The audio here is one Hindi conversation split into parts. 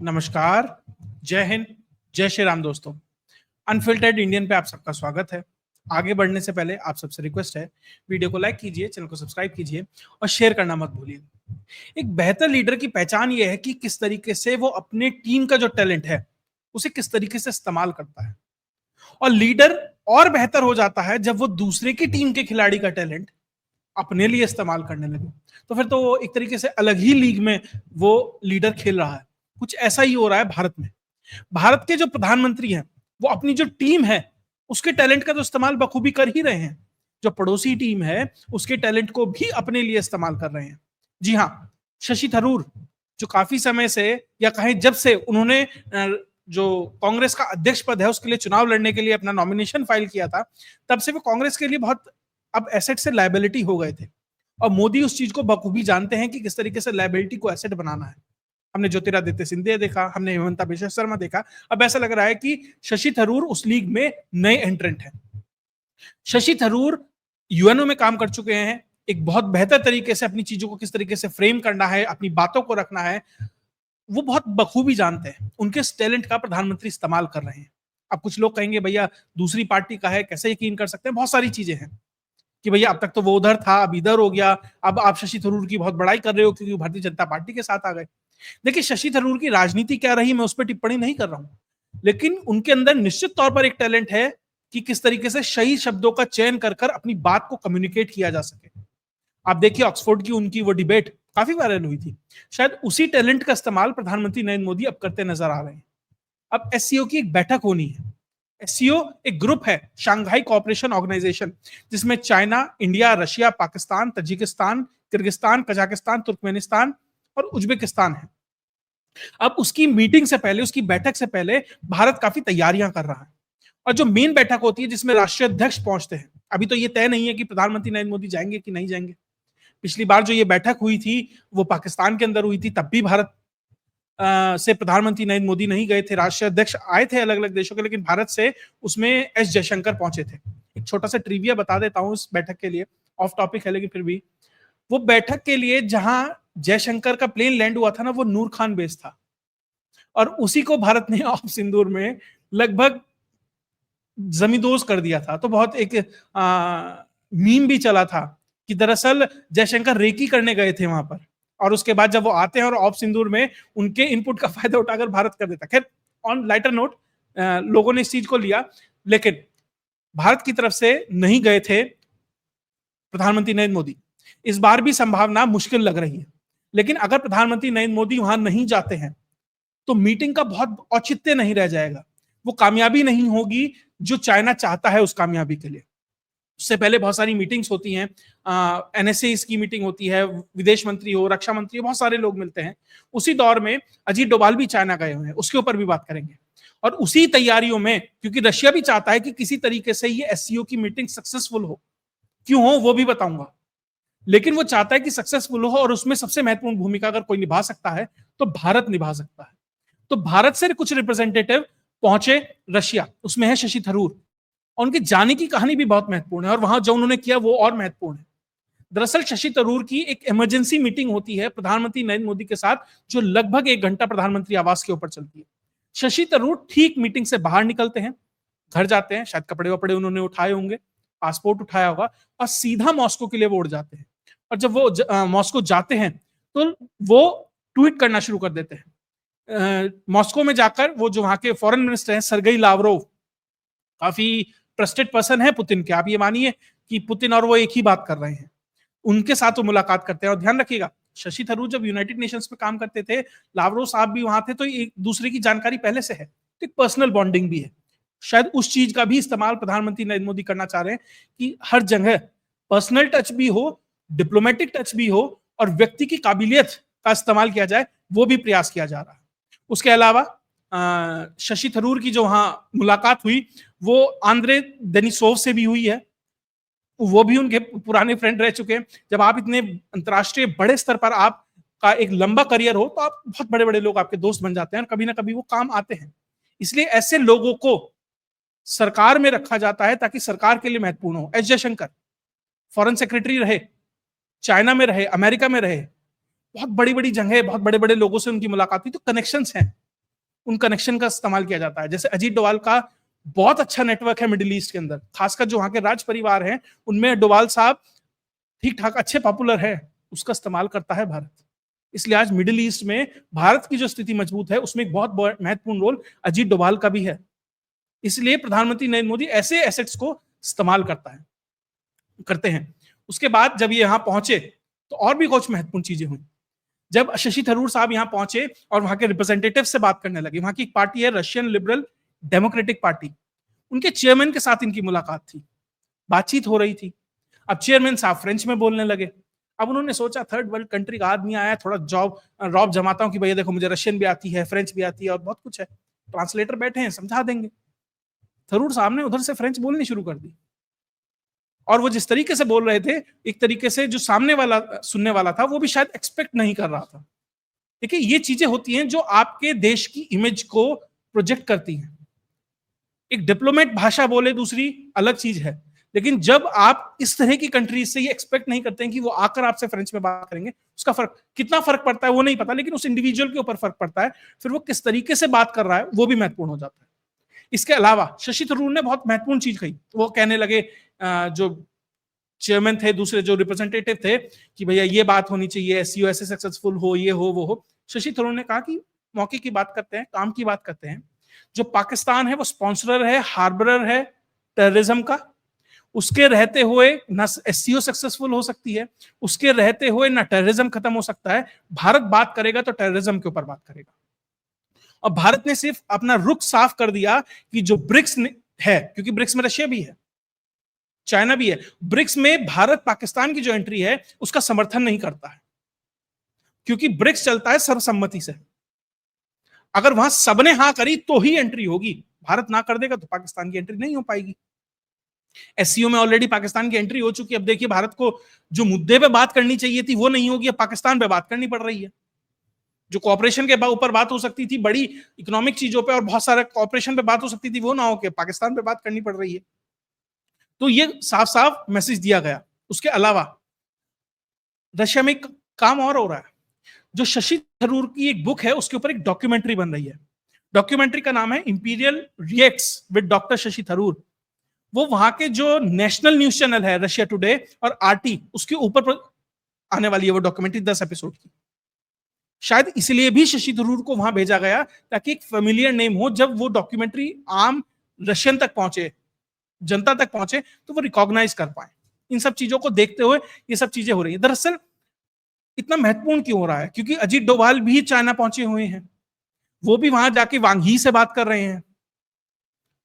नमस्कार, जय हिंद, जय श्री राम दोस्तों। अनफिल्टर्ड इंडियन पे आप सबका स्वागत है। आगे बढ़ने से पहले आप सबसे रिक्वेस्ट है, वीडियो को लाइक कीजिए, चैनल को सब्सक्राइब कीजिए और शेयर करना मत भूलिए। एक बेहतर लीडर की पहचान यह है कि किस तरीके से वो अपने टीम का जो टैलेंट है, उसे किस तरीके से इस्तेमाल करता है। और लीडर और बेहतर हो जाता है जब वो दूसरे की टीम के खिलाड़ी का टैलेंट अपने लिए इस्तेमाल करने लगे। तो फिर तो वो एक तरीके से अलग ही लीग में वो लीडर खेल रहा है। कुछ ऐसा ही हो रहा है भारत में। भारत के जो प्रधानमंत्री हैं, वो अपनी जो टीम है उसके टैलेंट का तो इस्तेमाल बखूबी कर ही रहे हैं। जो पड़ोसी टीम है उसके टैलेंट को भी अपने लिए इस्तेमाल कर रहे हैं। जी हाँ, शशि थरूर जो काफी समय से या कहें जब से उन्होंने जो कांग्रेस का अध्यक्ष पद है उसके लिए चुनाव लड़ने के लिए अपना नॉमिनेशन फाइल किया था, तब से वो कांग्रेस के लिए बहुत अब एसेट से लायबिलिटी हो गए थे। और मोदी उस चीज को बखूबी जानते हैं कि किस तरीके से लायबिलिटी को एसेट बनाना है। हमने ज्योतिरादित्य सिंधिया देखा, हमने हेमंता बिश्वा शर्मा देखा। अब ऐसा लग रहा है कि शशि थरूर उस लीग में नए एंट्रेंट हैं। शशि थरूर यूएनओ में काम कर चुके हैं। एक बहुत बेहतर तरीके से अपनी चीजों को किस तरीके से फ्रेम करना है, अपनी बातों को रखना है, वो बहुत बखूबी जानते हैं। उनके इस टैलेंट का प्रधानमंत्री इस्तेमाल कर रहे हैं। अब कुछ लोग कहेंगे भैया दूसरी पार्टी का है, कैसे यकीन कर सकते हैं। बहुत सारी चीजें हैं कि भैया अब तक तो वो उधर था, अब इधर हो गया, अब आप शशि थरूर की बहुत बड़ाई कर रहे हो क्योंकि भारतीय जनता पार्टी के साथ आ गए। देखिए, शशि थरूर की राजनीति क्या रही मैं उस पर टिप्पणी नहीं कर रहा हूं, लेकिन उनके अंदर निश्चित तौर पर एक टैलेंट है कि किस तरीके से सही शब्दों का चयन कर कर अपनी बात को कम्युनिकेट किया जा सके। आप देखिए, ऑक्सफोर्ड की उनकी वो डिबेट काफी वायरल हुई थी। शायद उसी टैलेंट का इस्तेमाल प्रधानमंत्री नरेंद्र मोदी अब करते नजर आ रहे हैं। अब एससीओ की एक बैठक होनी है। एससीओ एक ग्रुप है, शांघाई कोऑपरेशन ऑर्गेनाइजेशन, जिसमें China, India, Russia, Pakistan, Tajikistan, Kyrgyzstan, Kazakhstan, Turkmenistan और उज्बेकिस्तान है। अब उसकी मीटिंग से पहले, उसकी बैठक से पहले भारत काफी तैयारियां कर रहा है। और जो मेन बैठक होती है जिसमें राष्ट्रीय अध्यक्ष पहुंचते हैं, अभी तो ये तय नहीं है कि प्रधानमंत्री नरेंद्र मोदी जाएंगे कि नहीं जाएंगे। पिछली बार जो ये बैठक हुई थी वो पाकिस्तान के अंदर हुई थी, तब भी भारत से प्रधानमंत्री नरेंद्र मोदी नहीं गए थे। राष्ट्रीय अध्यक्ष आए थे अलग अलग देशों के, लेकिन भारत से उसमें एस जयशंकर पहुंचे थे। एक छोटा सा ट्रिविया बता देता हूं इस बैठक के लिए, ऑफ टॉपिक है लेकिन फिर भी। वो बैठक के लिए जहां जयशंकर का प्लेन लैंड हुआ था ना, वो नूर खान बेस था। और उसी को भारत ने ऑफ सिंदूर में लगभग जमींदोज कर दिया था। तो बहुत एक मीम भी चला था कि दरअसल जयशंकर रेकी करने गए थे वहां पर, और उसके बाद जब वो आते हैं और ऑफ सिंदूर में उनके इनपुट का फायदा उठाकर भारत कर देता। खैर, ऑन लाइटर नोट, लोगों ने इस चीज को लिया, लेकिन भारत की तरफ से नहीं गए थे प्रधानमंत्री नरेंद्र मोदी। इस बार भी संभावना मुश्किल लग रही है, लेकिन अगर प्रधानमंत्री नरेंद्र मोदी वहां नहीं जाते हैं तो मीटिंग का बहुत औचित्य नहीं रह जाएगा। वो कामयाबी नहीं होगी जो चाइना चाहता है उस कामयाबी के लिए। उससे पहले बहुत सारी मीटिंग्स होती हैं, एनएसए की मीटिंग होती है, विदेश मंत्री हो, रक्षा मंत्री हो, बहुत सारे लोग मिलते हैं। उसी दौर में अजीत डोभाल भी चाइना गए हुए हैं, उसके ऊपर भी बात करेंगे। और उसी तैयारियों में, क्योंकि रशिया भी चाहता है कि किसी तरीके से ये एससीओ की मीटिंग सक्सेसफुल हो, क्यों हो वो भी बताऊंगा, लेकिन वो चाहता है कि सक्सेसफुल हो और उसमें सबसे महत्वपूर्ण भूमिका अगर कोई निभा सकता है तो भारत निभा सकता है। तो भारत से कुछ रिप्रेजेंटेटिव पहुंचे रशिया, उसमें है शशि थरूर। और उनके जाने की कहानी भी बहुत महत्वपूर्ण है और वहां जो उन्होंने किया वो और महत्वपूर्ण है। दरअसल शशि थरूर की एक इमरजेंसी मीटिंग होती है प्रधानमंत्री नरेंद्र मोदी के साथ, जो लगभग 1 घंटा प्रधानमंत्री आवास के ऊपर चलती है। शशि थरूर ठीक मीटिंग से बाहर निकलते हैं, घर जाते हैं, शायद कपड़े वपड़े उन्होंने उठाए होंगे, पासपोर्ट उठाया होगा, और सीधा मॉस्को के लिए वो उड़ जाते हैं। और जब वो मॉस्को जाते हैं तो वो ट्वीट करना शुरू कर देते हैं। मॉस्को में जाकर वो जो वहां के फॉरेन मिनिस्टर हैं सरगई लावरोव, काफी ट्रस्टेड पर्सन है पुतिन के, आप ये मानिए कि पुतिन और वो एक ही बात कर रहे हैं, उनके साथ वो मुलाकात करते हैं। और ध्यान रखिएगा, शशि थरूर जब यूनाइटेड नेशंस में काम करते थे, लावरोव साहब भी वहां थे, तो एक दूसरे की जानकारी पहले से है, तो एक पर्सनल बॉन्डिंग भी है। शायद उस चीज का भी इस्तेमाल प्रधानमंत्री नरेंद्र मोदी करना चाह रहे हैं कि हर जगह पर्सनल टच भी हो, डिप्लोमेटिक टच भी हो और व्यक्ति की काबिलियत का इस्तेमाल किया जाए, वो भी प्रयास किया जा रहा है। उसके अलावा शशि थरूर की जो वहां मुलाकात हुई वो आंद्रे देनिसोव से भी हुई है, वो भी उनके पुराने फ्रेंड रह चुके हैं। जब आप इतने अंतरराष्ट्रीय बड़े स्तर पर आपका एक लंबा करियर हो तो आप बहुत बड़े बड़े लोग आपके दोस्त बन जाते हैं और कभी ना कभी वो काम आते हैं। इसलिए ऐसे लोगों को सरकार में रखा जाता है ताकि सरकार के लिए महत्वपूर्ण हो। एस जयशंकर फॉरेन सेक्रेटरी रहे, चाइना में रहे, अमेरिका में रहे, बहुत बड़ी बड़ी जगह, बहुत बड़े बड़े लोगों से उनकी मुलाकात हुई, तो कनेक्शंस हैं। उन कनेक्शन का इस्तेमाल किया जाता है। जैसे अजीत डोभाल का बहुत अच्छा नेटवर्क है मिडिल ईस्ट के अंदर, खासकर जो वहां के राज परिवार हैं उनमें डोभाल साहब ठीक ठाक अच्छे पॉपुलर है, उसका इस्तेमाल करता है भारत। इसलिए आज मिडिल ईस्ट में भारत की जो स्थिति मजबूत है उसमें एक बहुत महत्वपूर्ण रोल अजीत डोभाल का भी है। इसलिए प्रधानमंत्री नरेंद्र मोदी ऐसे एसेट्स को इस्तेमाल करते हैं। उसके बाद जब ये यहां पहुंचे तो और भी कुछ महत्वपूर्ण चीजें हुई। जब शशि थरूर साहब यहां पहुंचे और वहां के रिप्रेजेंटेटिव से बात करने लगे, वहां की एक पार्टी है रशियन लिबरल डेमोक्रेटिक पार्टी, उनके चेयरमैन के साथ इनकी मुलाकात थी, बातचीत हो रही थी। अब चेयरमैन साहब फ्रेंच में बोलने लगे। अब उन्होंने सोचा थर्ड वर्ल्ड कंट्री का आदमी आया, थोड़ा रॉब जमाता हूं कि भैया देखो मुझे रशियन भी आती है, फ्रेंच भी आती है और बहुत कुछ है, ट्रांसलेटर बैठे हैं समझा देंगे। थरूर साहब ने उधर से फ्रेंच बोलनी शुरू कर दी और वो जिस तरीके से बोल रहे थे, एक तरीके से जो सामने वाला सुनने वाला था वो भी शायद एक्सपेक्ट नहीं कर रहा था। देखिए ये चीजें होती हैं जो आपके देश की इमेज को प्रोजेक्ट करती हैं। एक डिप्लोमेट भाषा बोले दूसरी अलग चीज है, लेकिन जब आप इस तरह की कंट्रीज से ये एक्सपेक्ट नहीं करते हैं कि वो आकर आपसे फ्रेंच में बात करेंगे, उसका फर्क कितना फर्क पड़ता है वो नहीं पता, लेकिन उस इंडिविजुअल के ऊपर फर्क पड़ता है, फिर वो किस तरीके से बात कर रहा है वो भी महत्वपूर्ण हो जाता है। इसके अलावा शशि थरूर ने बहुत महत्वपूर्ण चीज कही, वो कहने लगे जो चेयरमैन थे, दूसरे जो रिप्रेजेंटेटिव थे कि भैया ये बात होनी चाहिए, एससीओ ऐसे सक्सेसफुल हो, ये हो वो हो। शशि थरूर ने कहा कि मौके की बात करते हैं, काम की बात करते हैं। जो पाकिस्तान है वो स्पॉन्सरर है, हार्बरर है टेररिज्म का, उसके रहते हुए ना एससीओ सक्सेसफुल हो सकती है, उसके रहते हुए ना टेररिज्म खत्म हो सकता है। भारत बात करेगा तो टेररिज्म के ऊपर बात करेगा। और भारत ने सिर्फ अपना रुख साफ कर दिया कि जो ब्रिक्स है, क्योंकि ब्रिक्स में रशिया भी है, चाइना भी है, ब्रिक्स में भारत पाकिस्तान की जो एंट्री है उसका समर्थन नहीं करता है, क्योंकि ब्रिक्स चलता है सर्वसम्मति से। अगर वहां सबने हां करी तो ही एंट्री होगी, भारत ना कर देगा तो पाकिस्तान की एंट्री नहीं हो पाएगी। एससीओ में ऑलरेडी पाकिस्तान की एंट्री हो चुकी है। अब देखिए भारत को जो मुद्दे पे बात करनी चाहिए थी वो नहीं होगी, अब पाकिस्तान पे बात करनी पड़ रही है। जो कॉपरेशन के ऊपर बात हो सकती थी, बड़ी इकोनॉमिक चीजों पे और बहुत सारे कॉपरेशन पे बात हो सकती थी, वो ना होकर पाकिस्तान पे बात करनी पड़ रही है। तो ये साफ साफ मैसेज दिया गया। उसके अलावा रशिया में काम और हो रहा है। जो शशि थरूर की एक बुक है उसके ऊपर एक डॉक्यूमेंट्री बन रही है। डॉक्यूमेंट्री का नाम है imperial reacts with doctor Shashi Tharoor. वो वहां के जो नेशनल न्यूज चैनल है रशिया टुडे और आरटी, उसके ऊपर आने वाली है वो डॉक्यूमेंट्री 10 एपिसोड की। शायद इसलिए भी शशि थरूर को वहां भेजा गया ताकि एक फेमिलियर नेम हो, जब वो डॉक्यूमेंट्री आम रशियन तक पहुंचे, जनता तक पहुंचे, तो वो रिकॉग्नाइज कर पाए। इन सब चीजों को देखते हुए ये सब चीजें हो रही है। दरअसल इतना महत्वपूर्ण क्यों हो रहा है? क्योंकि अजीत डोभाल भी चाइना पहुंचे हुए हैं, वो भी वहां जाके वांग ही से बात कर रहे हैं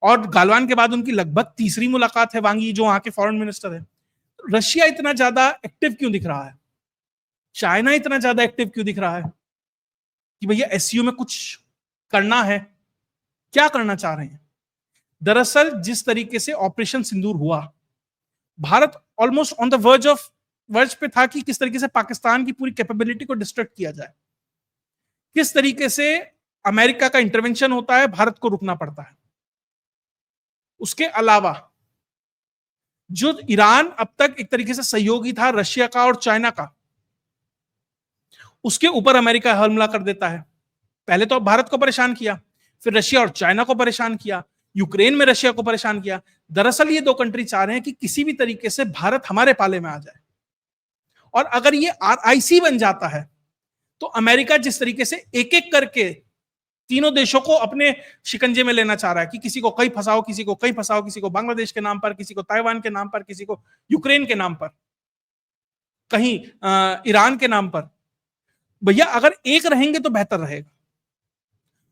और गालवान के बाद उनकी लगभग तीसरी मुलाकात है वांग ही, जो वहां के फॉरेन मिनिस्टर है। रशिया इतना ज्यादा एक्टिव क्यों दिख रहा है? चाइना इतना ज्यादा एक्टिव क्यों दिख रहा है कि भैया एससीओ में कुछ करना है? क्या करना चाह रहे हैं? दरअसल जिस तरीके से ऑपरेशन सिंदूर हुआ, Bharat almost on the verge पे था कि किस तरीके से पाकिस्तान की पूरी कैपेबिलिटी को डिस्ट्रक्ट किया जाए, किस तरीके से अमेरिका का इंटरवेंशन होता है, भारत को रुकना पड़ता है। उसके अलावा जो ईरान अब तक एक तरीके से सहयोगी था रशिया का और चाइना का, उसके ऊपर अमेरिका हमला कर देता है। पहले तो भारत को परेशान किया, फिर रशिया और चाइना को परेशान किया, यूक्रेन में रशिया को परेशान किया। दरअसल ये दो कंट्री चाह रहे हैं कि किसी भी तरीके से भारत हमारे पाले में आ जाए, और अगर ये आरआईसी बन जाता है तो अमेरिका जिस तरीके से एक एक करके तीनों देशों को अपने शिकंजे में लेना चाह रहा है कि किसी को कहीं फंसाओ, किसी को कहीं फंसाओ, किसी को बांग्लादेश के नाम पर, किसी को ताइवान के नाम पर, किसी को यूक्रेन के नाम पर, कहीं ईरान के नाम पर। भैया अगर एक रहेंगे तो बेहतर रहेगा।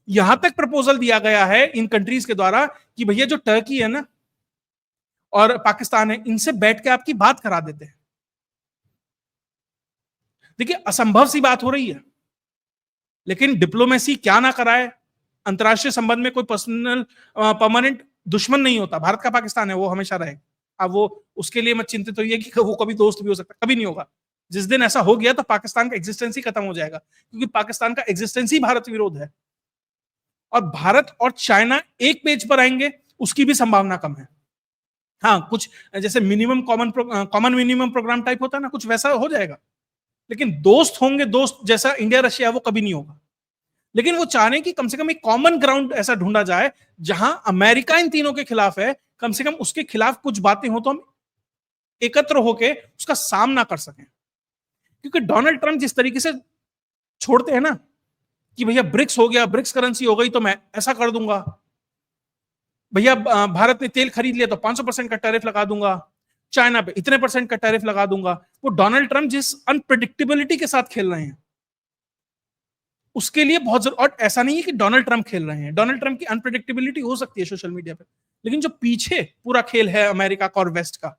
यहां तक प्रपोजल दिया गया है इन कंट्रीज के द्वारा कि भैया जो टर्की है ना और पाकिस्तान है, इनसे बैठ के आपकी बात करा देते हैं। देखिए असंभव सी बात हो रही है, लेकिन डिप्लोमेसी क्या ना कराए। अंतरराष्ट्रीय संबंध में कोई पर्सनल परमानेंट दुश्मन नहीं होता। भारत का पाकिस्तान है, वो हमेशा रहेगा। अब वो उसके लिए मत चिंतित होइए कि वो कभी दोस्त भी हो सकता है, कभी नहीं होगा। जिस दिन ऐसा हो गया तो पाकिस्तान का एग्जिस्टेंस ही खत्म हो जाएगा, क्योंकि पाकिस्तान का एग्जिस्टेंस ही भारत विरोध है। और भारत और चाइना एक पेज पर आएंगे उसकी भी संभावना कम है। हाँ, कुछ जैसे minimum common minimum program type होता है ना, कुछ वैसा हो जाएगा, लेकिन दोस्त होंगे, दोस्त जैसा इंडिया रशिया वो कभी नहीं होगा। लेकिन वो चाह रहे हैं कि कम से कम एक कॉमन ग्राउंड ऐसा ढूंढा जाए जहां अमेरिका इन तीनों के खिलाफ है, कम से कम उसके खिलाफ कुछ बातें हो तो हम एकत्र होके उसका सामना कर सकें। क्योंकि डोनाल्ड ट्रंप जिस तरीके से छोड़ते हैं ना कि भैया ब्रिक्स हो गया, ब्रिक्स करेंसी हो गई तो मैं ऐसा कर दूंगा, भैया भारत ने तेल खरीद लिया तो 500% का टैरिफ लगा दूंगा, चाइना पे इतने परसेंट का टैरिफ लगा दूंगा। वो डोनाल्ड ट्रंप जिस अनप्रिडिक्टेबिलिटी के साथ खेल रहे हैं उसके लिए बहुत जरूर, और ऐसा नहीं है कि डोनाल्ड ट्रंप खेल रहे हैं, डोनाल्ड ट्रंप की अनप्रिडिक्टेबिलिटी हो सकती है सोशल मीडिया पे, लेकिन जो पीछे पूरा खेल है अमेरिका का और वेस्ट का,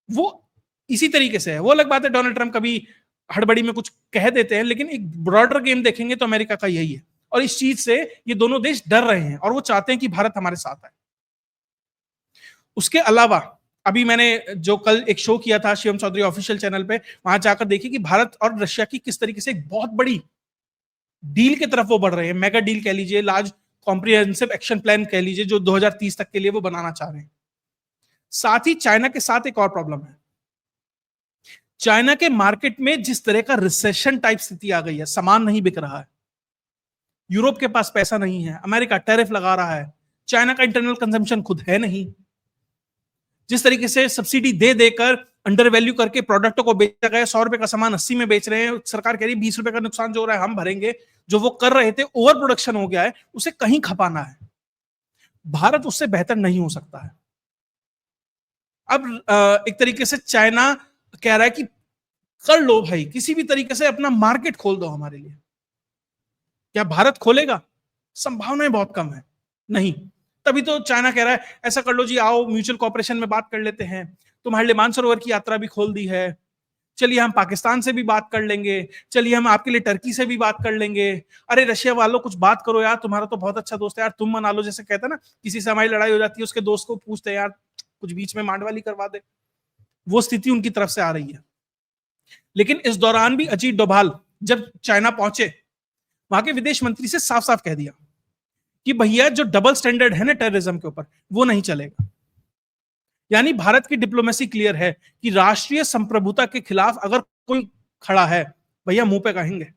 वो इसी तरीके से है। वो अलग बात है डोनाल्ड ट्रंप कभी हड़बड़ी में कुछ कह देते हैं, लेकिन एक ब्रॉडर गेम देखेंगे तो अमेरिका का यही है, और इस चीज से ये दोनों देश डर रहे हैं और वो चाहते हैं कि भारत हमारे साथ आए। उसके अलावा अभी मैंने जो कल एक शो किया था शिवम चौधरी ऑफिशियल चैनल पे, वहां जाकर देखिए कि भारत और रशिया की किस तरीके से एक बहुत बड़ी डील की तरफ वो बढ़ रहे हैं, मेगा डील कह लीजिए, लार्ज कॉम्प्रिहेंसिव एक्शन प्लान कह लीजिए, जो 2030 तक के लिए वो बनाना चाह रहे हैं। साथ ही चाइना के साथ एक और प्रॉब्लम है, चाइना के मार्केट में जिस तरह का रिसेशन टाइप स्थिति आ गई है, सामान नहीं बिक रहा है, यूरोप के पास पैसा नहीं है, अमेरिका टैरिफ लगा रहा है, चाइना का इंटरनल कंजम्पशन खुद है नहीं, जिस तरीके से सब्सिडी दे देकर अंडर वैल्यू करके प्रोडक्टों को बेचा गया, 100 रुपए का सामान 80 में बेच रहे हैं, सरकार कह रही है 20 रुपए का नुकसान जो हो रहा है हम भरेंगे, जो वो कर रहे थे ओवर प्रोडक्शन हो गया है, उसे कहीं खपाना है। भारत उससे बेहतर नहीं हो सकता है। अब एक तरीके से चाइना कह रहा है कि कर लो भाई, किसी भी तरीके से अपना मार्केट खोल दो हमारे लिए। क्या भारत खोलेगा? संभावनाएं बहुत कम है, नहीं। तभी तो चाइना कह रहा है ऐसा कर लो जी, आओ म्यूचुअल कॉपरेशन में बात कर लेते हैं, तुम्हारे लिए मानसरोवर की यात्रा भी खोल दी है, चलिए हम पाकिस्तान से भी बात कर लेंगे, चलिए हम आपके लिए टर्की से भी बात कर लेंगे, अरे रशिया वालों कुछ बात करो यार, तुम्हारा तो बहुत अच्छा दोस्त है यार, तुम मना लो। जैसे कहते हैं ना, किसी से हमारी लड़ाई हो जाती है, उसके दोस्त को पूछते हैं यार कुछ बीच में मांडवाली करवा दे, वो स्थिति उनकी तरफ से आ रही है। लेकिन इस दौरान भी अजीत डोभाल जब चाइना पहुंचे, वहां के विदेश मंत्री से साफ साफ कह दिया कि भैया जो डबल स्टैंडर्ड है ना टेररिज्म के ऊपर, वो नहीं चलेगा। यानी भारत की डिप्लोमेसी क्लियर है कि राष्ट्रीय संप्रभुता के खिलाफ अगर कोई खड़ा है, भैया मुंह पे कहेंगे।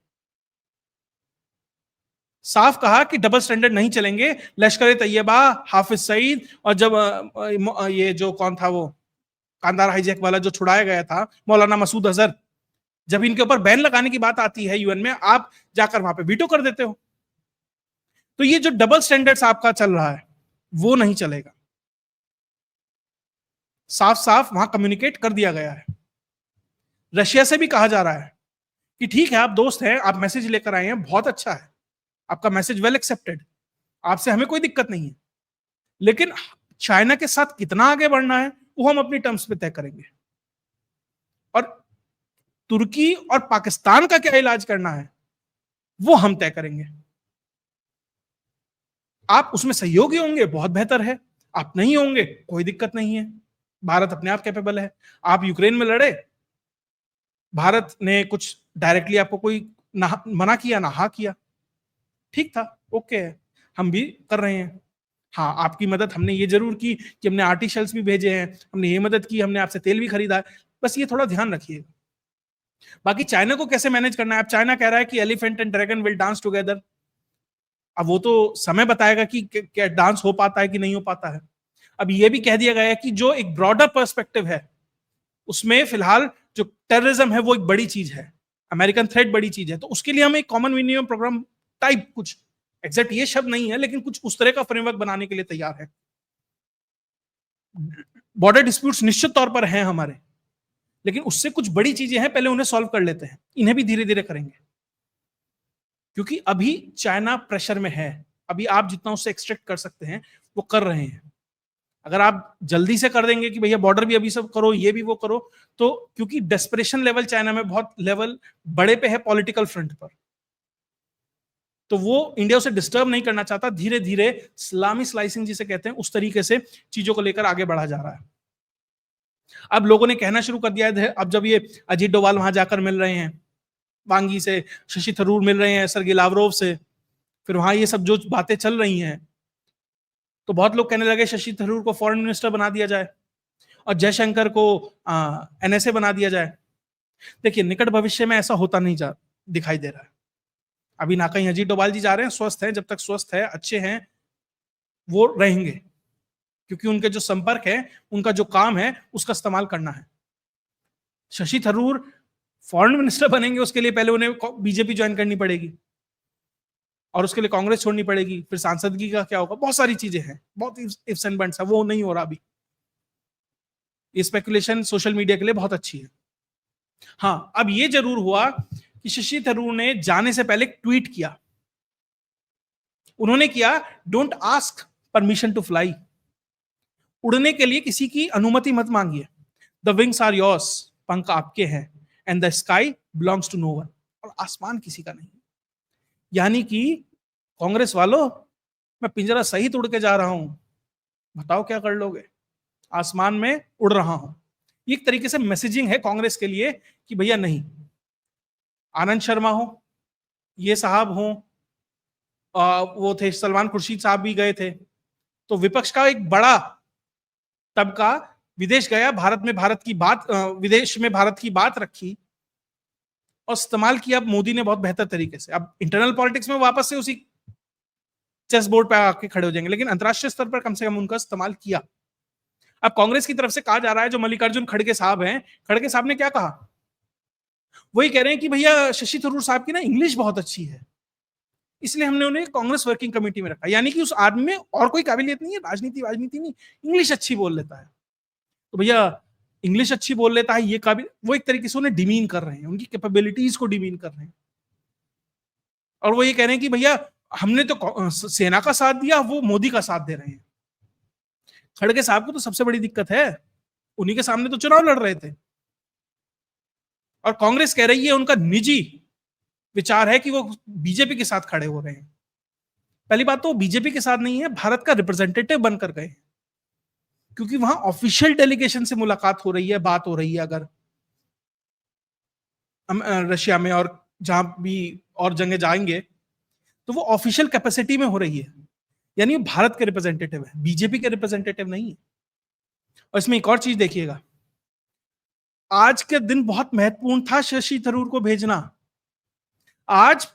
साफ कहा कि डबल स्टैंडर्ड नहीं चलेंगे। लश्कर तैयबा, हाफिज सईद, और जब ये जो कौन था वो कांदार हाईजैक वाला जो छुड़ाया गया था, मौलाना मसूद अजहर, जब इनके ऊपर बैन लगाने की बात आती है यूएन में, आप जाकर वहां पे वीटो कर देते हो। तो ये जो डबल स्टैंडर्ड्स आपका चल रहा है वो नहीं चलेगा। साफ साफ वहां कम्युनिकेट कर दिया गया है। रशिया से भी कहा जा रहा है कि ठीक है, आप दोस्त हैं, आप मैसेज लेकर आए हैं, बहुत अच्छा है, आपका मैसेज वेल एक्सेप्टेड, आपसे हमें कोई दिक्कत नहीं है, लेकिन चाइना के साथ कितना आगे बढ़ना है वो हम अपनी टर्म्स पे तय करेंगे, और तुर्की और पाकिस्तान का क्या इलाज करना है वो हम तय करेंगे। आप उसमें सहयोगी होंगे बहुत बेहतर है, आप नहीं होंगे कोई दिक्कत नहीं है, भारत अपने आप कैपेबल है। आप यूक्रेन में लड़े, भारत ने कुछ डायरेक्टली आपको कोई ना मना किया ना हाँ किया, ठीक था, ओके है, हम भी कर रहे हैं। हाँ, आपकी मदद हमने ये जरूर की कि हमने आर्टिशल्स भी भेजे हैं, हमने ये मदद की, हमने आपसे तेल भी खरीदा है, बस ये थोड़ा ध्यान रखिएगा। बाकी चाइना को कैसे मैनेज करना है, अब चाइना कह रहा है कि elephant and dragon will dance together. अब वो तो समय बताएगा कि क्या डांस हो पाता है कि नहीं हो पाता है। अब ये भी कह दिया गया है कि जो एक ब्रॉडर पर्सपेक्टिव है उसमें फिलहाल जो टेररिज्म है वो एक बड़ी चीज है, अमेरिकन थ्रेट बड़ी चीज है, तो उसके लिए हम एक कॉमन विनिमय प्रोग्राम टाइप, कुछ एग्जैक्ट ये शब्द नहीं है लेकिन कुछ उस तरह का फ्रेमवर्क बनाने के लिए तैयार है। बॉर्डर डिस्प्यूट्स निश्चित तौर पर हैं हमारे, लेकिन उससे कुछ बड़ी चीजें हैं, पहले उन्हें सॉल्व कर लेते हैं, इन्हें भी धीरे धीरे करेंगे, क्योंकि अभी चाइना प्रेशर में है। अभी आप जितना उससे एक्सट्रैक्ट कर सकते हैं वो कर रहे हैं। अगर आप जल्दी से कर देंगे कि भैया बॉर्डर भी अभी सब करो, ये भी वो करो, तो क्योंकि डेस्परेशन लेवल चाइना में बहुत लेवल बड़े पे है पॉलिटिकल फ्रंट पर, तो वो इंडिया उसे डिस्टर्ब नहीं करना चाहता, धीरे धीरे इस्लामी स्लाइसिंग जिसे कहते हैं उस तरीके से चीजों को लेकर आगे बढ़ा जा रहा है। अब लोगों ने कहना शुरू कर दिया है, अब जब ये अजीत डोभाल वहां जाकर मिल रहे हैं, वांगी से, शशि थरूर मिल रहे हैं सर्गी लावरोव से, फिर वहां ये सब जो बातें चल रही हैं, तो बहुत लोग कहने लगे शशि थरूर को फॉरेन मिनिस्टर बना दिया जाए और जयशंकर को एनएसए बना दिया जाए। देखिए, निकट भविष्य में ऐसा होता नहीं जा दिखाई दे रहा है। अभी ना कहीं अजीत डोभाल जी जा रहे हैं, स्वस्थ हैं, जब तक स्वस्थ है, अच्छे हैं, वो रहेंगे, क्योंकि उनके जो संपर्क है, उनका जो काम है, उसका इस्तेमाल करना है। शशि थरूर फॉरेन मिनिस्टर बनेंगे, उसके लिए पहले उन्हें बीजेपी ज्वाइन करनी पड़ेगी और उसके लिए कांग्रेस छोड़नी पड़ेगी, फिर सांसदगी का क्या होगा, बहुत सारी चीजें हैं, बहुत इफ्स एंड बट्स है, वो नहीं हो रहा अभी। ये स्पेकुलेशन सोशल मीडिया के लिए बहुत अच्छी है। हाँ, अब ये जरूर हुआ कि शशि थरूर ने जाने से पहले ट्वीट किया। उन्होंने किया, don't ask permission to fly. उड़ने के लिए किसी की अनुमति मत मांगिए। द विंग्स आर योर्स, पंख आपके हैं, and the sky belongs to no one, और आसमान किसी का नहीं। यानी कि कांग्रेस वालों, मैं पिंजरा सहित उड़ के जा रहा हूं, बताओ क्या कर लोगे, आसमान में उड़ रहा हूं। ये एक तरीके से मैसेजिंग है कांग्रेस के लिए कि भैया नहीं, आनंद शर्मा हो, ये साहब हो, वो थे सलमान खुर्शीद साहब भी गए थे, तो विपक्ष का एक बड़ा तबका विदेश गया, भारत में भारत की बात, विदेश में भारत की बात रखी और इस्तेमाल किया मोदी ने बहुत बेहतर तरीके से। अब इंटरनल पॉलिटिक्स में वापस से उसी चेस बोर्ड पे आके खड़े हो जाएंगे, लेकिन अंतरराष्ट्रीय स्तर पर कम से कम उनका इस्तेमाल किया। अब कांग्रेस की तरफ से कहा जा रहा है, जो मल्लिकार्जुन खड़गे साहब हैं, खड़गे साहब ने क्या कहा, वही कह रहे हैं कि भैया शशि थरूर साहब की ना इंग्लिश बहुत अच्छी है, इसलिए हमने उन्हें कांग्रेस वर्किंग कमेटी में रखा। यानी कि उस आदमी में और कोई काबिलियत नहीं है, राजनीति नहीं, इंग्लिश अच्छी बोल लेता है, तो भैया इंग्लिश अच्छी बोल लेता है, ये काबिल, वो एक तरीके से उन्हें डिमीन कर रहे हैं, उनकी कैपेबिलिटीज को डिमीन कर रहे हैं। और वो ये कह रहे हैं कि भैया हमने तो सेना का साथ दिया, वो मोदी का साथ दे रहे हैं। खड़गे साहब को तो सबसे बड़ी दिक्कत है, उन्हीं के सामने तो चुनाव लड़ रहे थे, और कांग्रेस कह रही है उनका निजी विचार है कि वो बीजेपी के साथ खड़े हो रहे हैं। पहली बात तो बीजेपी के साथ नहीं है, भारत का रिप्रेजेंटेटिव बनकर गए, क्योंकि वहां ऑफिशियल डेलीगेशन से मुलाकात हो रही है, बात हो रही है। अगर रशिया में और जहां भी और जगह जाएंगे तो वो ऑफिशियल कैपेसिटी में हो रही है, यानी भारत के रिप्रेजेंटेटिव है, बीजेपी के रिप्रेजेंटेटिव नहीं है। और इसमें एक और चीज देखिएगा, आज के दिन बहुत महत्वपूर्ण था शशि थरूर को भेजना। आज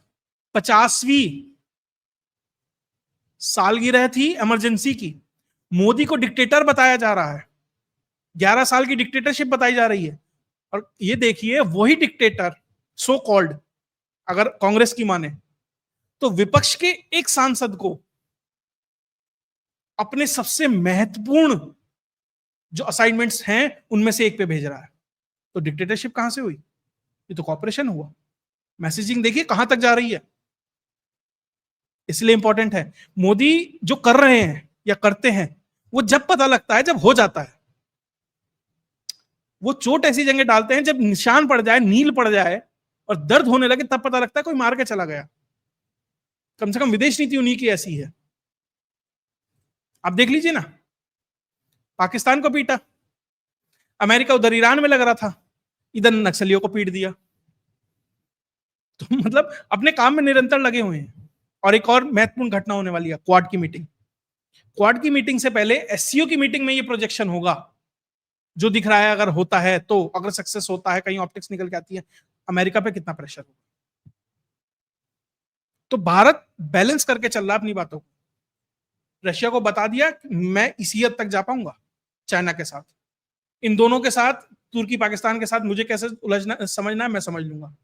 50वीं सालगिरह थी इमरजेंसी की, मोदी को डिक्टेटर बताया जा रहा है, 11 साल की डिक्टेटरशिप बताई जा रही है। और ये देखिए, वही डिक्टेटर सो कॉल्ड, अगर कांग्रेस की माने तो विपक्ष के एक सांसद को अपने सबसे महत्वपूर्ण जो असाइनमेंट्स हैं उनमें से एक पे भेज रहा है। तो डिक्टेटरशिप कहां से हुई, ये तो कॉपरेशन हुआ। मैसेजिंग देखिए कहां तक जा रही है, इसलिए इंपॉर्टेंट है। मोदी जो कर रहे हैं या करते हैं, वो जब पता लगता है, जब हो जाता है। वो चोट ऐसी जगह डालते हैं जब निशान पड़ जाए, नील पड़ जाए और दर्द होने लगे, तब पता लगता है कोई मार के चला गया। कम से कम विदेश नीति उन्हीं की ऐसी है। आप देख लीजिए ना, पाकिस्तान को पीटा, अमेरिका उधर ईरान में लग रहा था, इधर नक्सलियों को पीट दिया। तो मतलब अपने काम में निरंतर लगे हुए हैं। और एक और महत्वपूर्ण घटना होने वाली है, क्वाड की मीटिंग। क्वाड की मीटिंग से पहले एससीओ की मीटिंग में ये प्रोजेक्शन होगा, जो दिख रहा है, अगर होता है तो, अगर सक्सेस होता है, कहीं ऑप्टिक्स निकल के आती है, अमेरिका पे कितना प्रेशर होगा। तो भारत बैलेंस करके चल रहा है अपनी बातों को। रशिया को बता दिया मैं इसी हद तक जा पाऊंगा चाइना के साथ, इन दोनों के साथ, तुर्की पाकिस्तान के साथ मुझे कैसे उलझना समझना है मैं समझ लूंगा।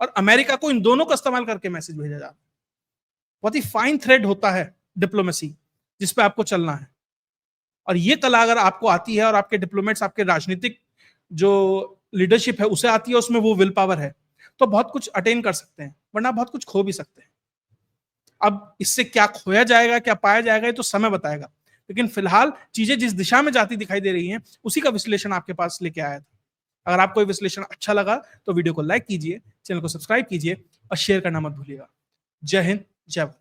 और अमेरिका को इन दोनों का इस्तेमाल करके मैसेज भेजा जा रहा है। बहुत ही फाइन थ्रेड होता है डिप्लोमेसी, जिस पे आपको चलना है। और ये कला अगर आपको आती है और आपके डिप्लोमेट्स, आपके राजनीतिक जो लीडरशिप है उसे आती है, उसमें वो विल पावर है, तो बहुत कुछ अटेन कर सकते हैं, वरना बहुत कुछ खो भी सकते हैं। अब इससे क्या खोया जाएगा, क्या पाया जाएगा, ये तो समय बताएगा। लेकिन फिलहाल चीजें जिस दिशा में जाती दिखाई दे रही हैं, उसी का विश्लेषण आपके पास लेके आया था। अगर आपको ये विश्लेषण अच्छा लगा तो वीडियो को लाइक कीजिए, चैनल को सब्सक्राइब कीजिए और शेयर करना मत भूलिएगा। जय हिंद, जय भारत।